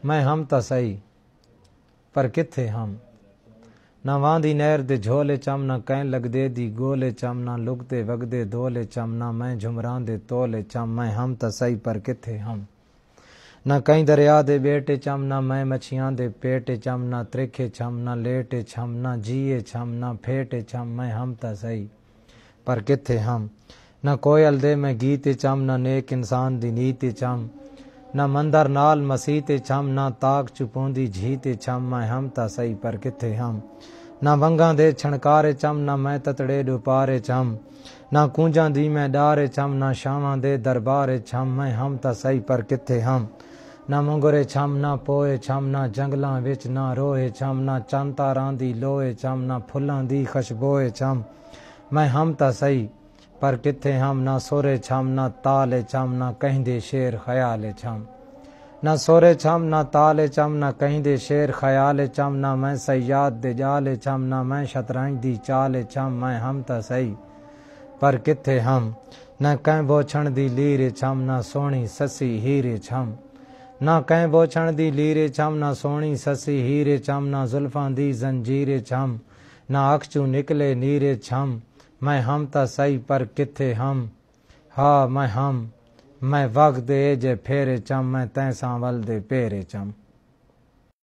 मैं हम तां सही पर किथे हम। ना वांदी नहर दे झोले चम, ना कैं लगदे दी गोले चम, ना लुगदे वगदे धोले चम, ना मैं झुमरां दे तोले चम, मैं हम तां सही पर किथे हम। ना कहीं दरिया दे बेटे चम, ना मैं मछियां दे पेटे चम, ना त्रिखे छम, ना लेटे छम, ना जिए छम, ना फेटे छम, मैं हम तां सही पर किथे हम। ना कोयल दे मैं गीते चम, ना नेक इंसान दी नीते चम, ना मंदर नाल मसीते छम, ना ताक चुपोंदी झीते छम, मैं हम तां सही पर किथे हम। ना वंगा दे छणकारे चम, ना मैं ततड़े डुपारे छम, ना कूंजां दी मैं डारे छम, ना शावां दे दरबारे छम, मैं हम तां सही पर किथे हम। ना मुंगरे छम, ना पोए छम, ना जंगलां विच ना रोए छम, ना चांतारां दी लोए छम, ना फुल्लां दी खुशबोए छम, मैं हम तां सही पर किथे हम। ना सोरे छम, ना ताले छम, ना कहिंदे शेर ख्याले छम, ना सोरे छम, ना ताले छम, ना कहिंदे शेर ख्याले छम, ना मैं सयाद दे जाले छम, ना मैं शतरंज दी चाले छम, मैं हम तां सही पर किथे हम। ना कैं बोछण दी लीरे छम, ना सोहणी ससी हीरे छम, ना कैं बोछण दी लीरे छम, ना सोहणी ससी हीरे छम, ना जुल्फां दी जंजीरे छम, ना अख चू निकले नीरे छम, मैं हम तां सही पर किथे हम। हा मैं हम, मैं वग दे जे फेरे चम, मैं तैसां वल दे पेरे चम।